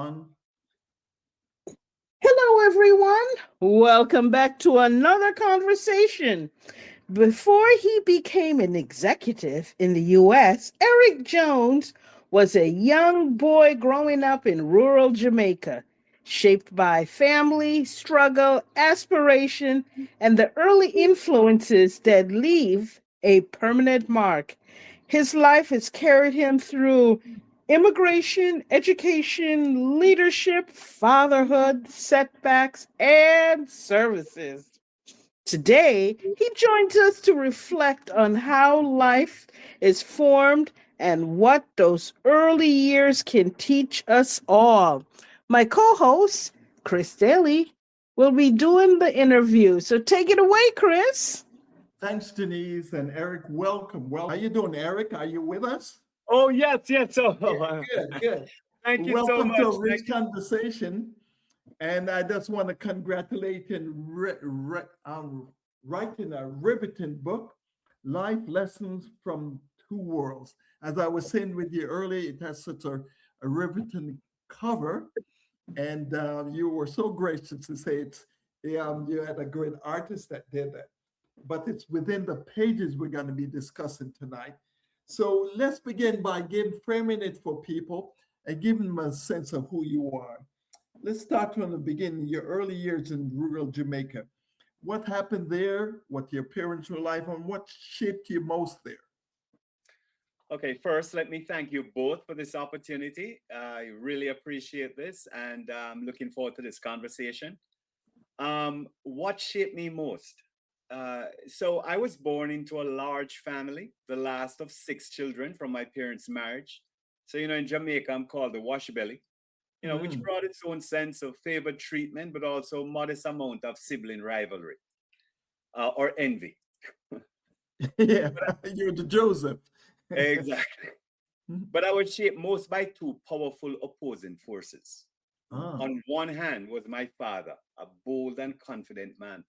on. Hello, everyone. Welcome back to another conversation. Before he became an executive in the U.S., Eric Jones was a young boy growing up in rural Jamaica, shaped by family, struggle, aspiration, and the early influences that leave a permanent mark. His life has carried him through immigration, education, leadership, fatherhood, setbacks, and services. Today, he joins us to reflect on how life is formed and what those early years can teach us all. My co host, Chris Daly, will be doing the interview. So take it away, Chris. Thanks, Denise and Eric. Welcome. How you doing, Eric? Are you with us? Oh, yes, yes. So, Good. thank you so Welcome to much. a rich conversation. And I just want to congratulate you writing a riveting book, Life Lessons from Two Worlds. As I was saying with you earlier, it has such a riveting cover. And you were so gracious to say you had a great artist that did that. But it's within the pages we're going to be discussing tonight. So let's begin by framing it for people and giving them a sense of who you are. Let's start from the beginning, your early years in rural Jamaica. What happened there, what your parents were like, and what shaped you most there? Okay, first, let me thank you both for this opportunity. I really appreciate this and I'm looking forward to this conversation. What shaped me most? So I was born into a large family, the last of six children from my parents' marriage. So, in Jamaica, I'm called the wash belly, which Mm. brought its own sense of favored treatment, but also modest amount of sibling rivalry or envy. Yeah, you're the Joseph. Exactly. But I was shaped most by two powerful opposing forces. Ah. On one hand was my father, a bold and confident man,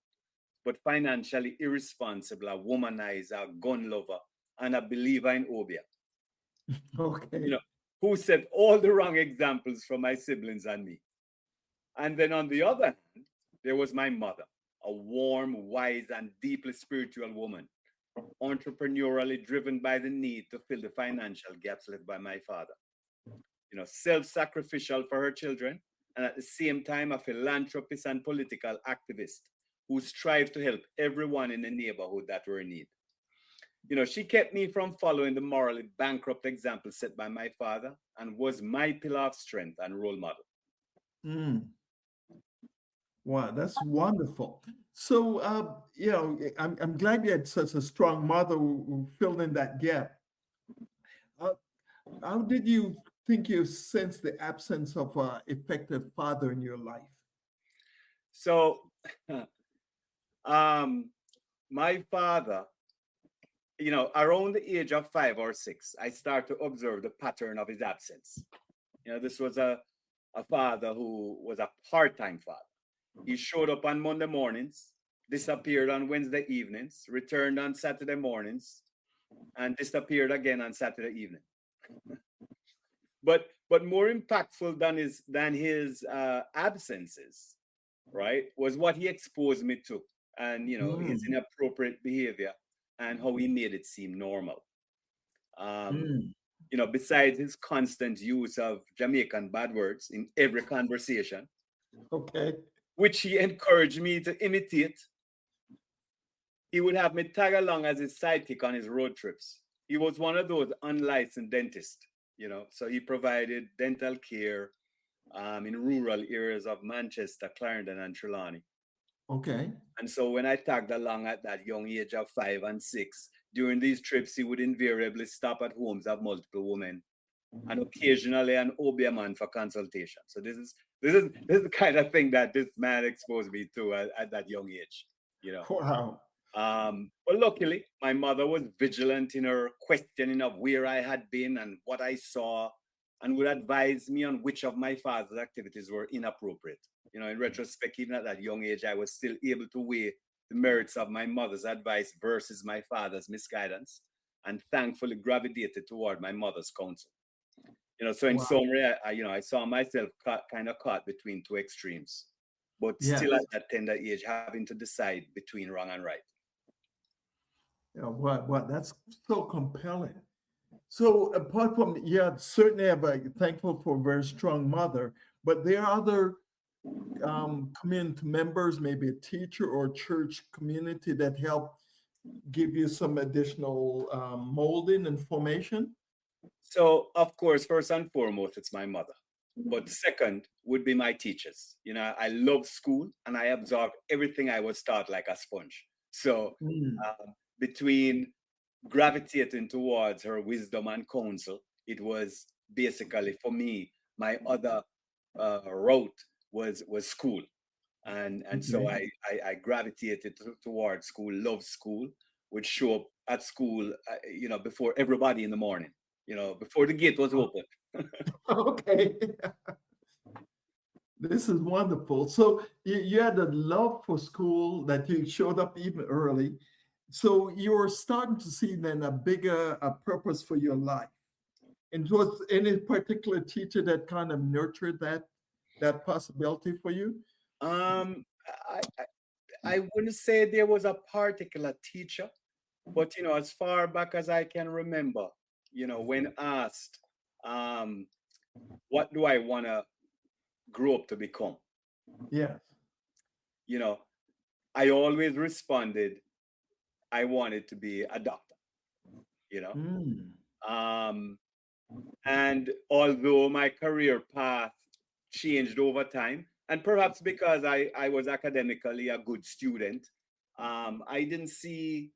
but financially irresponsible, a womanizer, a gun lover, and a believer in obia, you Okay. know, who set all the wrong examples for my siblings and me. And then on the other hand, there was my mother, a warm, wise, and deeply spiritual woman, entrepreneurially driven by the need to fill the financial gaps left by my father. Self-sacrificial for her children, and at the same time, a philanthropist and political activist who strived to help everyone in the neighborhood that were in need. She kept me from following the morally bankrupt example set by my father and was my pillar of strength and role model. Mm. Wow, that's wonderful. So, I'm glad you had such a strong mother who filled in that gap. Uh, how did you think you sensed the absence of an effective father in your life? So, um, my father, around the age of 5 or 6, I start to observe the pattern of his absence. This was a father who was a part-time father. He showed up on Monday mornings, disappeared on Wednesday evenings, returned on Saturday mornings, and disappeared again on Saturday evening. But more impactful than his absences, right, was what he exposed me to, and his Mm. inappropriate behavior and how he made it seem normal. Um, Mm. besides his constant use of Jamaican bad words in every conversation, Okay. which he encouraged me to imitate. He would have me tag along as his sidekick on his road trips. He was one of those unlicensed dentists, so he provided dental care in rural areas of Manchester, Clarendon, and Trelawney. Okay. And so when I tagged along at that young age of 5 and 6, during these trips, he would invariably stop at homes of multiple women and occasionally an obia man for consultation. So this is the kind of thing that this man exposed me to at that young age, you know. Wow. But luckily, my mother was vigilant in her questioning of where I had been and what I saw, and would advise me on which of my father's activities were inappropriate. In retrospect, even at that young age, I was still able to weigh the merits of my mother's advice versus my father's misguidance, and thankfully gravitated toward my mother's counsel. So in Wow. summary, I saw myself kind of caught between two extremes, but Yes. still at that tender age, having to decide between wrong and right. Yeah, what? That's so compelling. So apart from, yeah, certainly I'm thankful for a very strong mother, but there are other community members, maybe a teacher or church community that help give you some additional molding and formation. So, of course, first and foremost, it's my mother. But second would be my teachers. I love school and I absorbed everything I was taught like a sponge. So, Mm. between gravitating towards her wisdom and counsel, it was basically for me, my other route was school. And so Okay. I gravitated towards school, loved school, would show up at school, before everybody in the morning, before the gate was open. Okay. This is wonderful. So you had a love for school that you showed up even early. So you're starting to see then a bigger purpose for your life. And was any particular teacher that kind of nurtured that possibility for you? Um, I, I I wouldn't say there was a particular teacher, but as far back as I can remember, when asked, um, what do I want to grow up to become? Yes. You know, I always responded, I wanted to be a doctor, you know. Mm. Um, and although my career path changed over time, and perhaps because I was academically a good student, I didn't see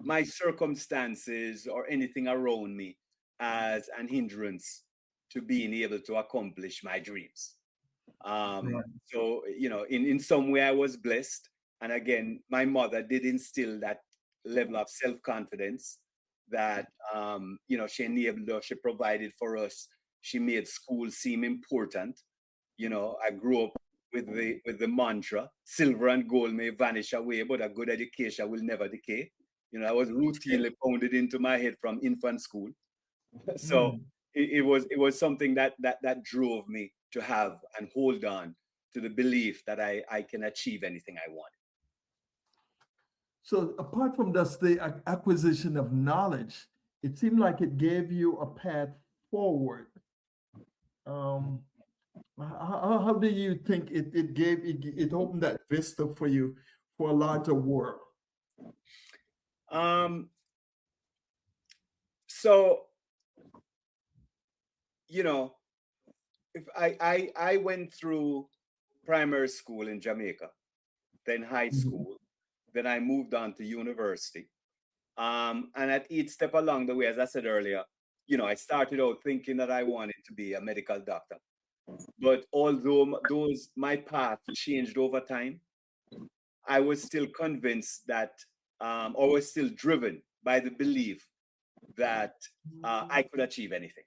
my circumstances or anything around me as an hindrance to being able to accomplish my dreams. Right. So, in some way I was blessed. And again, my mother did instill that level of self-confidence that, she enabled us, she provided for us. She made school seem important. I grew up with the mantra, silver and gold may vanish away, but a good education will never decay. I was routinely pounded into my head from infant school. So Mm. it was something that drove me to have and hold on to the belief that I can achieve anything I want. So apart from just the acquisition of knowledge, it seemed like it gave you a path forward. Um, how do you think it opened that vista for you for a larger world? Um, so you know, if I went through primary school in Jamaica, then high Mhm. school, then I moved on to university. And at each step along the way, as I said earlier, I started out thinking that I wanted to be a medical doctor. But although my path changed over time, I was still convinced that, or was still driven by the belief that I could achieve anything.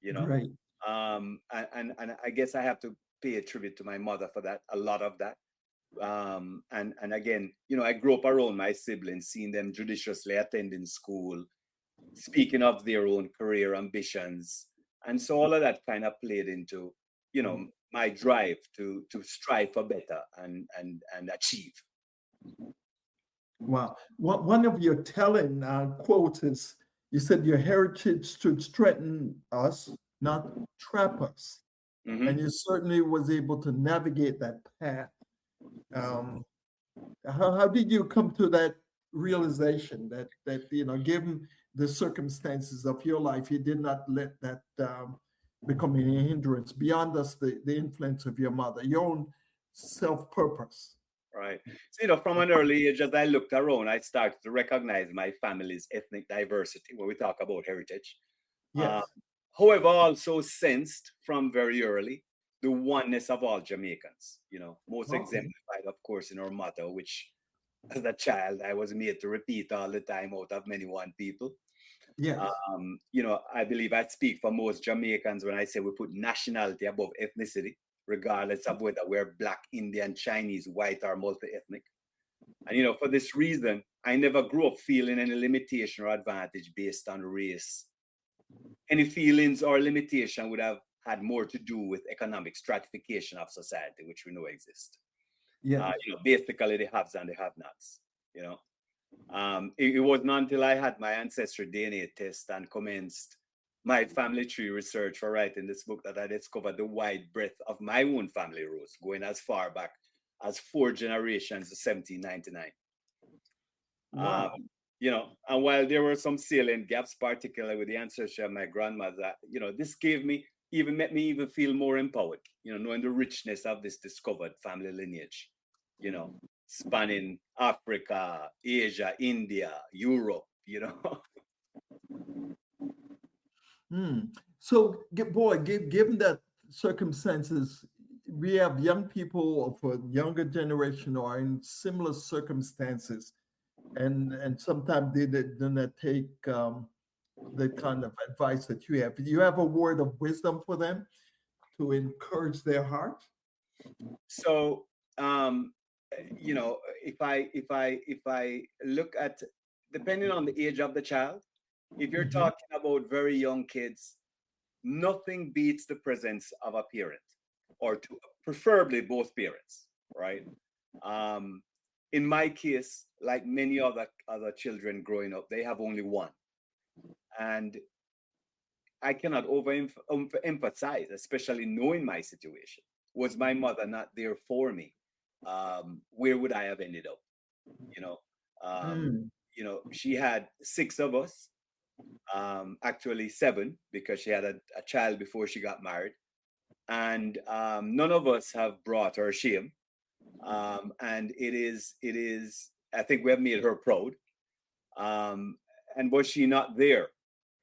You know, Great. and I guess I have to pay a tribute to my mother for that. A lot of that. And again, I grew up around my siblings, seeing them judiciously attending school, speaking of their own career ambitions, and so all of that kind of played into my drive to strive for better and achieve. Wow. One of your telling quotes is you said your heritage should strengthen us, not trap us. Hmm. And you certainly was able to navigate that path. Um, how did you come to that realization that given the circumstances of your life, you did not let that become any hindrance beyond us the influence of your mother, your own self-purpose? Right. So, from an early age, as I looked around, I started to recognize my family's ethnic diversity when we talk about heritage. Uh, Yes. However, also sensed from very early the oneness of all Jamaicans, most Okay. exemplified, of course, in our motto, which as a child I was made to repeat all the time out of many one people. Yes. I believe I speak for most Jamaicans when I say we put nationality above ethnicity, regardless of whether we're Black, Indian, Chinese, white, or multi-ethnic. And for this reason, I never grew up feeling any limitation or advantage based on race, any feelings or limitation would have had more to do with economic stratification of society, which we know exists. Yes. Basically the haves and the have-nots. It was not until I had my ancestry DNA test and commenced my family tree research for writing this book that I discovered the wide breadth of my own family roots, going as far back as 4 generations to 1799. Wow. And while there were some salient gaps, particularly with the ancestry of my grandmother, this made me even feel more empowered, knowing the richness of this discovered family lineage, spanning Africa, Asia, India, Europe. So, given that circumstances, we have young people of a younger generation or in similar circumstances, and sometimes they do not take the kind of advice that you have. Do you have a word of wisdom for them to encourage their heart? So, if I look at, depending on the age of the child, if you're Mhm. talking about very young kids, nothing beats the presence of a parent, or preferably both parents, right? In my case, like many other children growing up, they have only one, and I cannot emphasize, especially knowing my situation. Was my mother not there for me, where would I have ended up? You know, um, Mm. she had 6 of us, actually 7, because she had a child before she got married, and none of us have brought her shame. And it is. I think we have made her proud. And was she not there,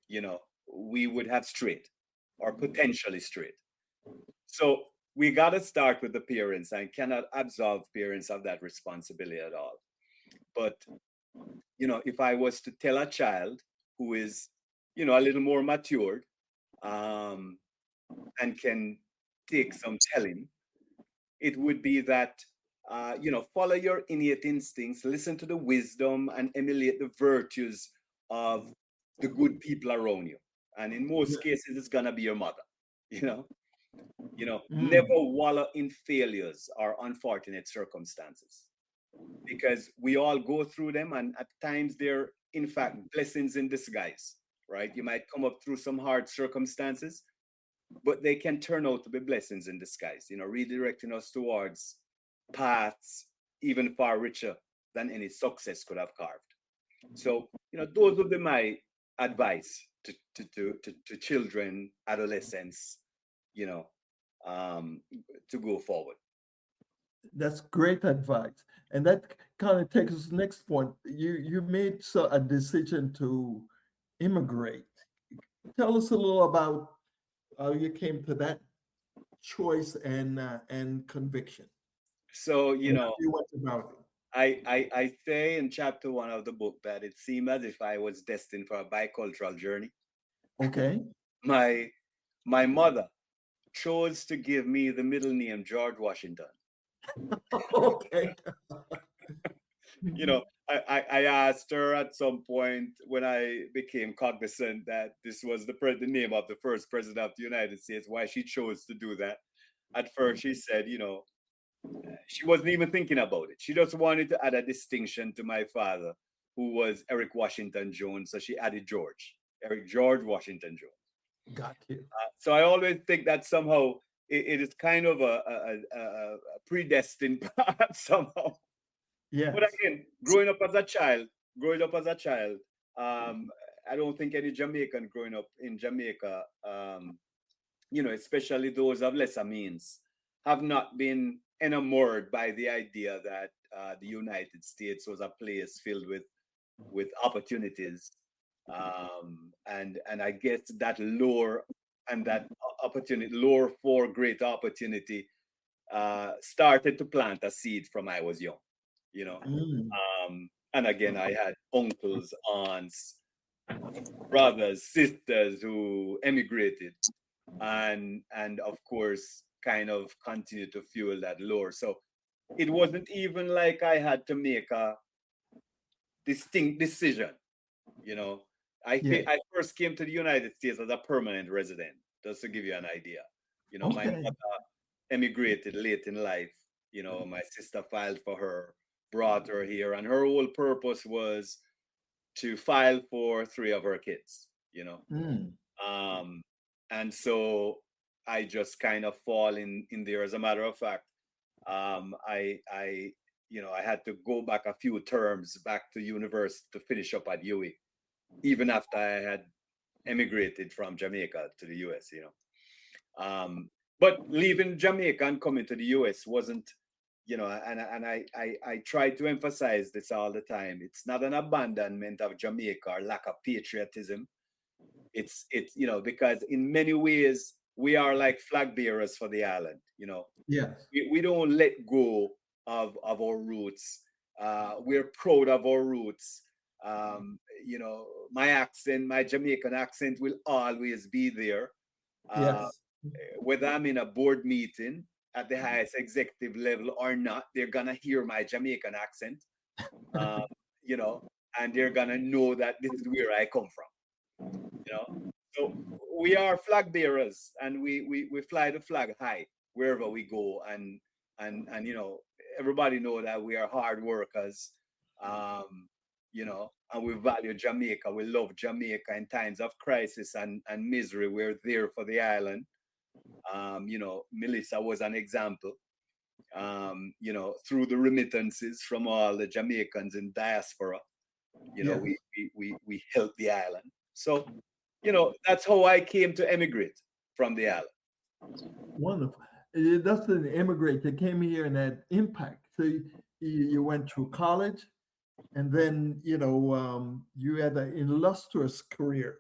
you know, we would have strayed, or potentially strayed. So we got to start with the parents, and cannot absolve parents of that responsibility at all. But if I was to tell a child who is, a little more matured, um, and can take some telling, it would be that, follow your innate instincts, listen to the wisdom, and emulate the virtues of the good people around you. And in most Yeah. cases, it's gonna be your mother. You know, never Mm. wallow in failures or unfortunate circumstances, because we all go through them, and at times they're in fact blessings in disguise. Right? You might come up through some hard circumstances, but they can turn out to be blessings in disguise, redirecting us towards paths even far richer than any success could have carved. So, those would be my advice to children, adolescents, you know, um, to go forward. That's great advice. And that kind of takes us to the next point. You made a decision to immigrate. Tell us a little about how you came to that choice and conviction, So, and how you went about I say in chapter 1 of the book that it seemed as if I was destined for a bicultural journey. it. Okay. My mother chose to give me the middle name George Washington. Okay. You know, I asked her at some point when I became cognizant that this was the name of the first president of the United States, why she chose to do that. At first, she said, she wasn't even thinking about it. She just wanted to add a distinction to my father, who was Eric Washington Jones. So she added George, Eric George Washington Jones. Got you. So I always think that somehow it is kind of a predestined path somehow. But Yes. again, growing up as a child, um, I don't think any Jamaican growing up in Jamaica, especially those of lesser means, have not been enamored by the idea that the United States was a place filled with opportunities, and I guess that lure and that opportunity lure for great opportunity started to plant a seed from I was young, you know. Mm. And again, I had uncles, aunts, brothers, sisters who emigrated, and of course, kind of continued to fuel that lure. So it wasn't even like I had to make a distinct decision, you know. Yeah. I first came to the United States as a permanent resident, just to give you an idea. You know, my Okay. mother emigrated late in life. You know, my sister filed for her, brought her here, and her whole purpose was to file for three of her kids. You know, Mm. um, and so I just kind of fall in there. As a matter of fact, I you know I had to go back a few terms back to university to finish up at UE, even after I had emigrated from Jamaica to the US. You know, but leaving Jamaica and coming to the US wasn't, you know, and I try to emphasize this all the time. It's not an abandonment of Jamaica or lack of patriotism. It's you know, because in many ways we are like flag bearers for the island. You know, Yes. we don't let go of our roots. We're proud of our roots. You know, my accent, my Jamaican accent will always be there. Uh, Yes. whether I'm in a board meeting at the highest executive level or not, they're gonna hear my Jamaican accent, um, you know, and they're gonna know that this is where I come from, you know. So we are flag bearers, and we fly the flag high wherever we go, and you know, everybody know that we are hard workers, um, you know, and we value Jamaica. We love Jamaica in times of crisis and misery. We're there for the island. You know, Melissa was an example. You know, through the remittances from all the Jamaicans in diaspora, you know, Yes. we help the island. So, you know, that's how I came to emigrate from the island. Wonderful. It doesn't immigrate. They came here and had impact. So you went through college, and then you had an illustrious career.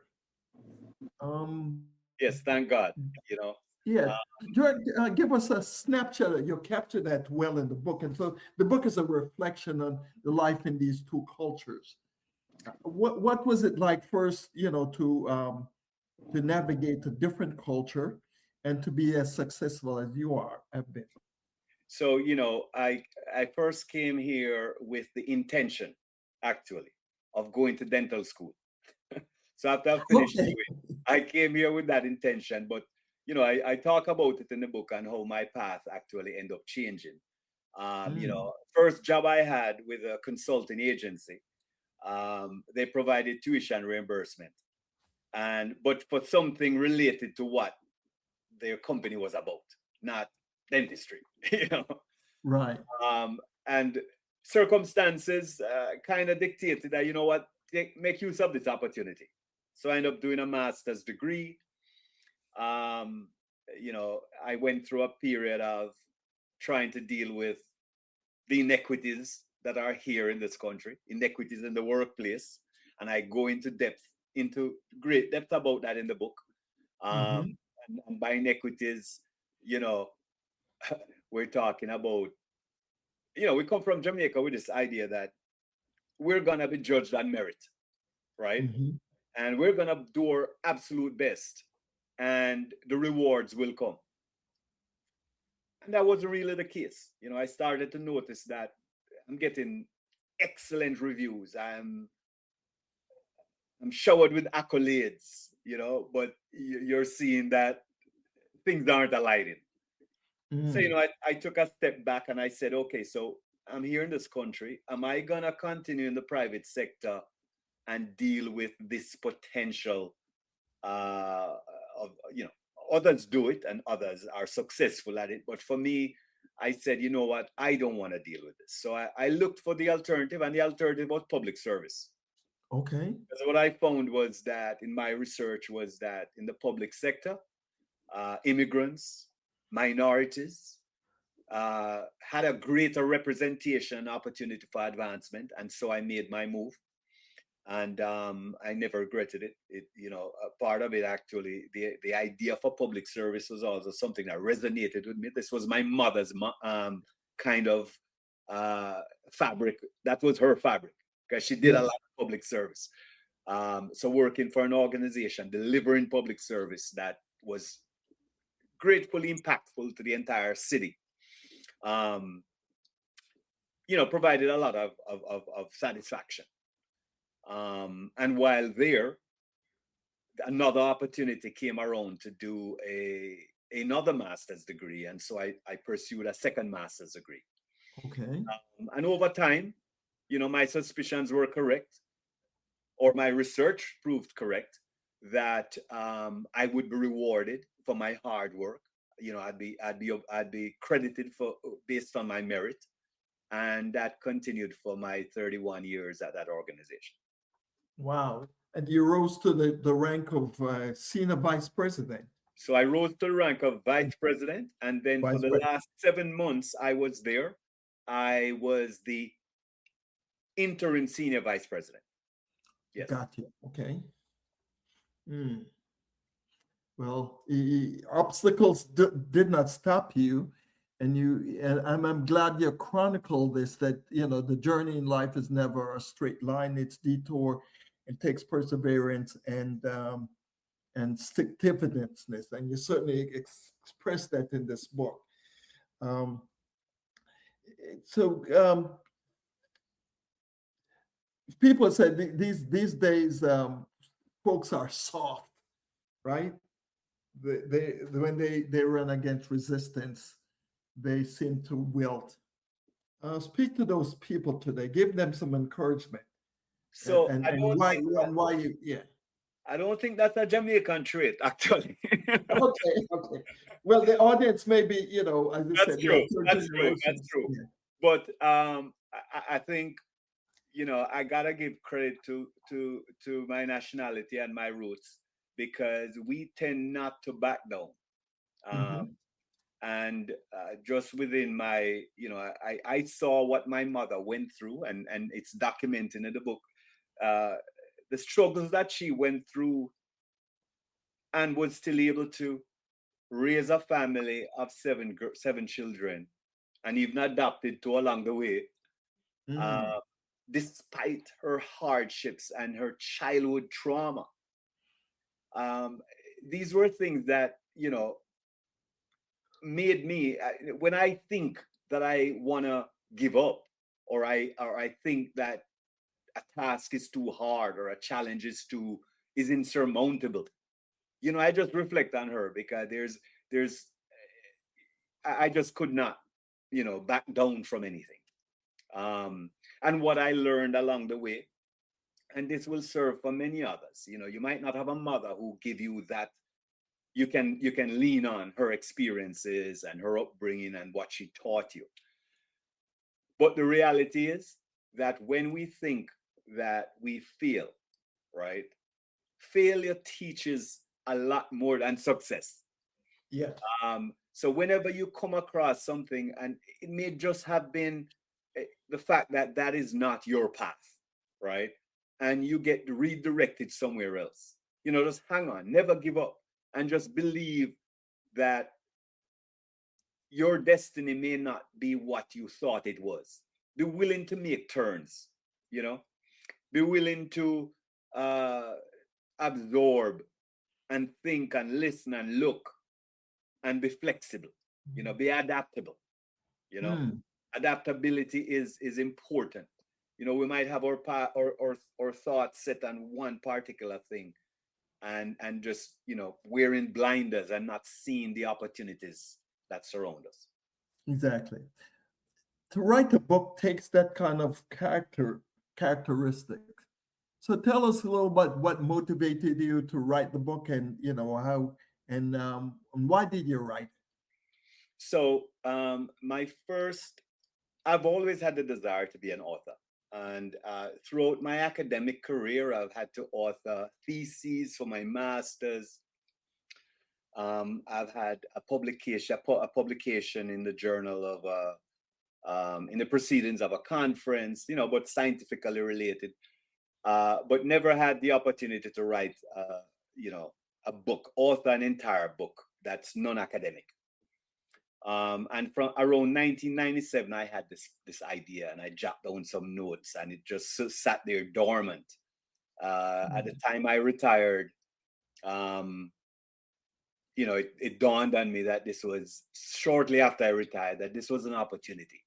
Um, Yes, thank God. You know, yeah, uh, George, give us a snapshot. You capture that well in the book, and so the book is a reflection on the life in these two cultures. What was it like first? To navigate a different culture and to be as successful as you are have been. so you know, I first came here with the intention, actually, of going to dental school. So after I finished Okay. UA, I came here with that intention. But you know, I talk about it in the book and how my path actually ended up changing. You Mm, know, first job I had with a consulting agency, they provided tuition reimbursement, and but for something related to what their company was about, not dentistry. You know, right. and circumstances kind of dictated that, you know what, make use of this opportunity. So I ended up doing a master's degree. Um, you know, I went through a period of trying to deal with the inequities that are here in this country, inequities in the workplace, and I go into great depth about that in the book. Um, Hmm. and by inequities, you know, we're talking about, you know, we come from Jamaica with this idea that we're gonna be judged on merit, right? Hmm. And we're gonna do our absolute best, and the rewards will come. And that wasn't really the case. You know, I started to notice that I'm getting excellent reviews. I'm showered with accolades, you know, but you're seeing that things aren't aligning. So, you Mm. know, I took a step back and I said, okay, so I'm here in this country. Am I gonna continue in the private sector and deal with this potential uh, of, you know, others do it and others are successful at it. But for me, I said, you know what, I don't want to deal with this. So I looked for the alternative, and the alternative was public service. Okay. Because what I found was that in my research was that in the public sector, immigrants, minorities, had a greater representation and opportunity for advancement. And so I made my move, and I never regretted it. You know, part of it actually, the idea for public service was also something that resonated with me. This was my mother's kind of uh, fabric. That was her fabric, because she did a Yes. lot of public service. So working for an organization delivering public service that was gratefully impactful to the entire city, um, you know, provided a lot of satisfaction. And while there, another opportunity came around to do another master's degree, and so I pursued a second master's degree. Okay. And over time, my suspicions were correct, or my research proved correct, that I would be rewarded for my hard work. I'd be credited for based on my merit, and that continued for my 31 years at that organization. Wow. And you rose to the rank of senior vice president. So I rose to the rank of vice president, and then for Vice the president. last 7 months I was there, I was the interim senior vice president. Yes. Got you. Okay. Well, obstacles did not stop you, and I'm glad you chronicled this. That the journey in life is never a straight line; it's detour. It takes perseverance and stick-to-itiveness, and you certainly express that in this book. So people say these days folks are soft, right? When they run against resistance, they seem to wilt. Speak to those people today. Give them some encouragement. So and I don't why think why you yeah. I don't think that's a Jamaican trait, actually. Okay. Well, the audience may be, as you That's said, true. third That's true. That's generations. true. Yeah. But I think I gotta give credit to my nationality and my roots, because we tend not to back down. And just within my, I saw what my mother went through, and it's documented in the book, the struggles that she went through, and was still able to raise a family of seven children, and even adopted two along the way, despite her hardships and her childhood trauma. These were things that made me, when I think that I want to give up, or I think that a task is too hard, or a challenge is insurmountable, I just reflect on her, because I just could not back down from anything. And what I learned along the way, and this will serve for many others, you might not have a mother who give you that. You can lean on her experiences and her upbringing and what she taught you. But the reality is that when we think that we fail, right? Failure teaches a lot more than success. Yeah. So whenever you come across something, and it may just have been the fact that that is not your path, right? And you get redirected somewhere else, just hang on, never give up, and just believe that your destiny may not be what you thought it was. Be willing to make turns, be willing to absorb and think and listen and look, and be flexible, be adaptable. Adaptability is important. We might have our thoughts set on one particular thing, and just wearing blinders and not seeing the opportunities that surround us. Exactly. To write a book takes that kind of characteristic. So tell us a little bit what motivated you to write the book, and how, and why did you write? So I've always had the desire to be an author. And throughout my academic career, I've had to author theses for my master's. I've had a publication in the journal of, in the proceedings of a conference, but scientifically related. But never had the opportunity to write, a book, author an entire book that's non-academic. And from around 1997, I had this idea, and I jotted down some notes, and it just sat there dormant. At the time I retired, it dawned on me that this was shortly after I retired, that this was an opportunity.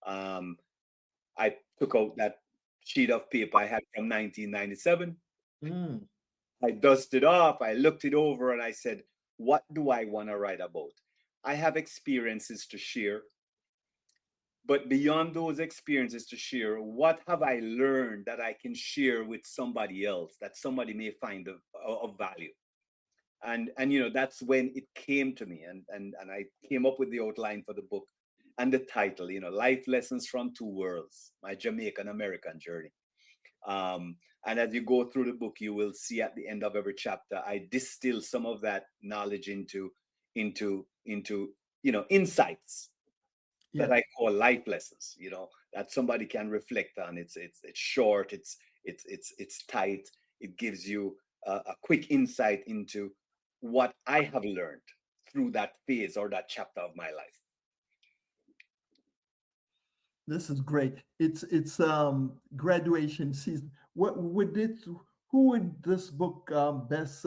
I took out that sheet of paper I had from 1997, I dusted off, I looked it over, and I said, what do I want to write about? I have experiences to share, but beyond those experiences to share, what have I learned that I can share with somebody else that somebody may find of value? And that's when it came to me, and I came up with the outline for the book and the title, Life Lessons from Two Worlds: My Jamaican American Journey. And as you go through the book, you will see at the end of every chapter, I distill some of that knowledge into insights that I call life lessons, that somebody can reflect on. It's short, it's tight. It gives you a quick insight into what I have learned through that phase or that chapter of my life. This is great. It's graduation season. Who would this book best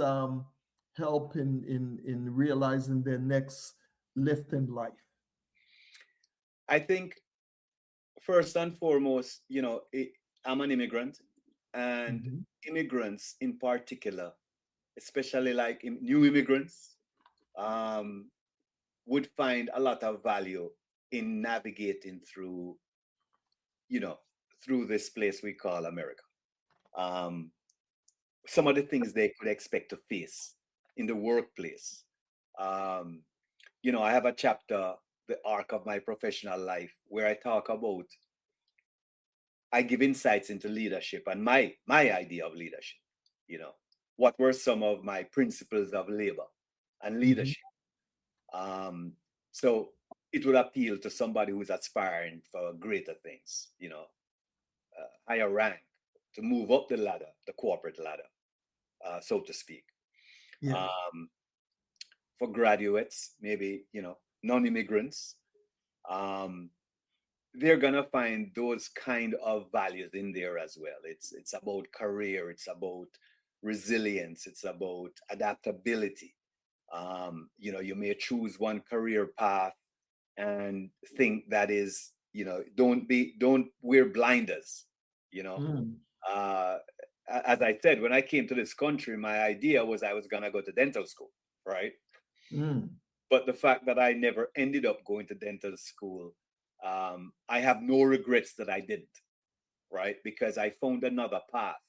help in realizing their next lift in life? I think first and foremost, I'm an immigrant, and immigrants in particular, especially like new immigrants, would find a lot of value in navigating through this place we call America. Some of the things they could expect to face in the workplace. I have a chapter, The Arc of My Professional Life, where I give insights into leadership and my idea of leadership. What were some of my principles of labor and leadership? So it would appeal to somebody who's aspiring for greater things, higher rank, to move up the ladder, the corporate ladder, so to speak. Yes. For graduates, maybe, non-immigrants, they're gonna find those kind of values in there as well. It's about career, it's about resilience, it's about adaptability. You may choose one career path and think that is, don't wear blinders. As I said, when I came to this country, my idea was I was gonna go to dental school, right? But the fact that I never ended up going to dental school, I have no regrets that I didn't, right? Because I found another path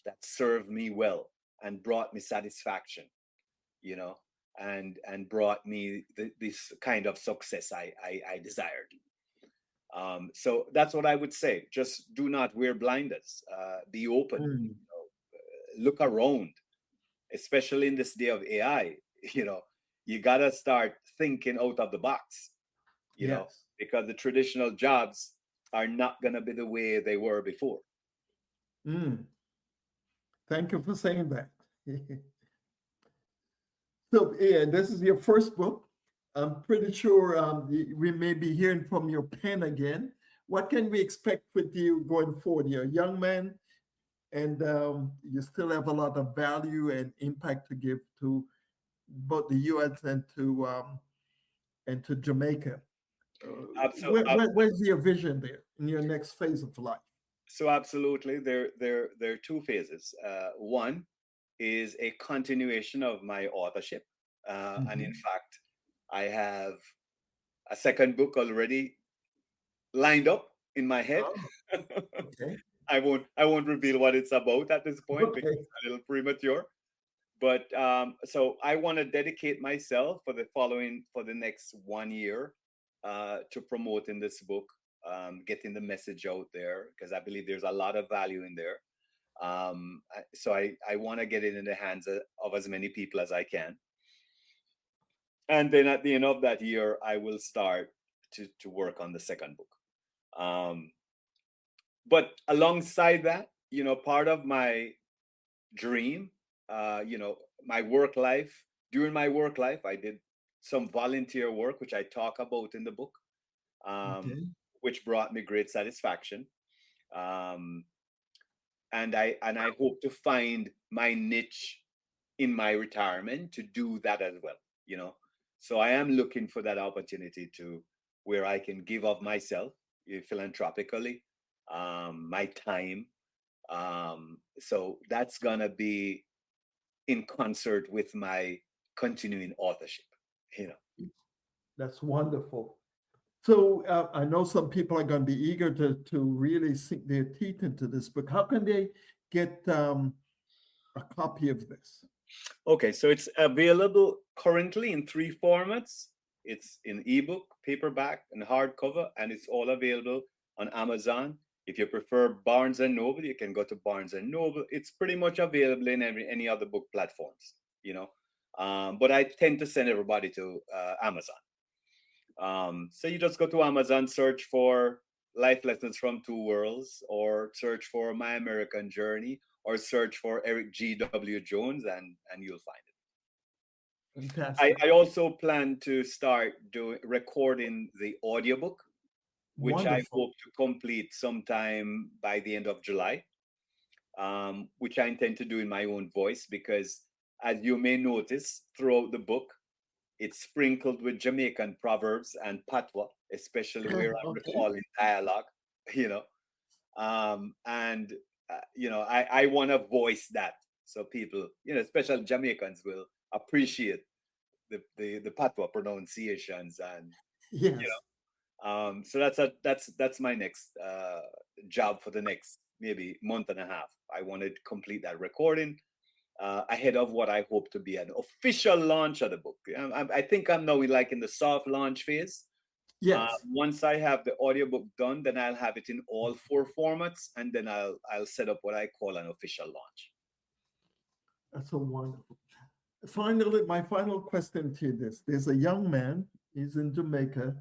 that served me well and brought me satisfaction, and brought me this kind of success I desired. So that's what I would say. Just do not wear blinders. Be open. Look around, especially in this day of AI. You gotta start thinking out of the box. Because the traditional jobs are not gonna be the way they were before. Thank you for saying that. So, yeah, this is your first book. I'm pretty sure we may be hearing from your pen again. What can we expect with you going forward? You're a young man, and you still have a lot of value and impact to give to both the U.S. and to Jamaica. Where's your vision there in your next phase of life? So absolutely, there are two phases. One is a continuation of my authorship, and in fact, I have a second book already lined up in my head. Okay. I won't reveal what it's about at this point because it's a little premature. But so I want to dedicate myself for the next 1 year to promoting this book, getting the message out there, because I believe there's a lot of value in there. So I want to get it in the hands of as many people as I can. And then at the end of that year, I will start to work on the second book. But alongside that, part of my dream, my work life, during my work life, I did some volunteer work, which I talk about in the book, which brought me great satisfaction. And I hope to find my niche in my retirement to do that as well, So I am looking for that opportunity where I can give of myself philanthropically, my time. So that's gonna be in concert with my continuing authorship. That's wonderful. So I know some people are going to be eager to really sink their teeth into this book. How can they get a copy of this? Okay, so it's available currently in 3 formats. It's in ebook, paperback, and hardcover, and it's all available on Amazon. If you prefer Barnes and Noble, you can go to Barnes and Noble. It's pretty much available in any other book platforms, but I tend to send everybody to Amazon. So you just go to Amazon, search for Life Lessons from Two Worlds, or search for My American Journey, or search for Eric G.W. Jones, and you'll find it. Fantastic. I also plan to start recording the audiobook, which Wonderful. I hope to complete sometime by the end of July, which I intend to do in my own voice, because as you may notice throughout the book, it's sprinkled with Jamaican proverbs and patois, especially where I'm recalling dialogue, I want to voice that so people, especially Jamaicans, will appreciate the patois pronunciations, and yes. So that's my next job for the next maybe month and a half. I want to complete that recording ahead of what I hope to be an official launch of the book. I think I'm now in the soft launch phase. Yes. Once I have the audiobook done, then I'll have it in all 4 formats, and then I'll set up what I call an official launch. That's so wonderful. Finally, my final question to you is: there's a young man, he's in Jamaica.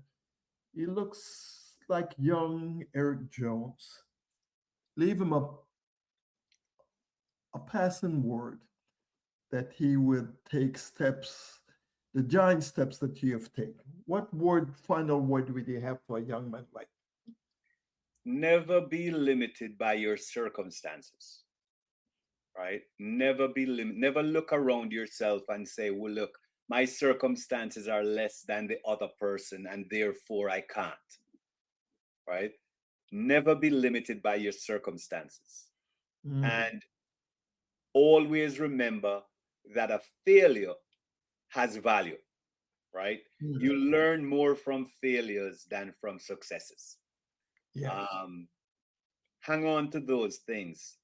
He looks like young Eric Jones. Leave him a passing word that he would take steps, the giant steps that you have taken. What final word would you have for a young man like that? Never be limited by your circumstances, right? Never look around yourself and say, well, look, my circumstances are less than the other person, and therefore I can't, right? Never be limited by your circumstances. And always remember that a failure has value, right? You learn more from failures than from successes. Yes. Hang on to those things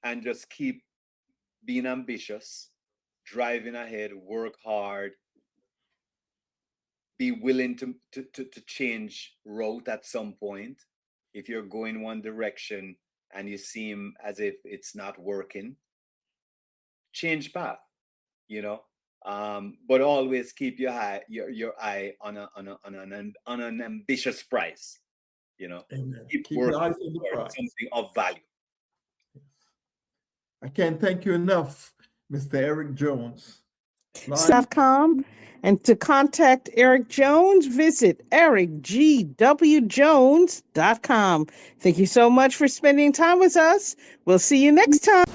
and just keep being ambitious, driving ahead, work hard, be willing to change route at some point. If you're going one direction and you seem as if it's not working, change path, but always keep your eye on an ambitious prize, Keep your eyes on the prize. Something of value. I can't thank you enough, Mr. Eric Jones. .com. And to contact Eric Jones, visit ericgwjones.com. Thank you so much for spending time with us. We'll see you next time.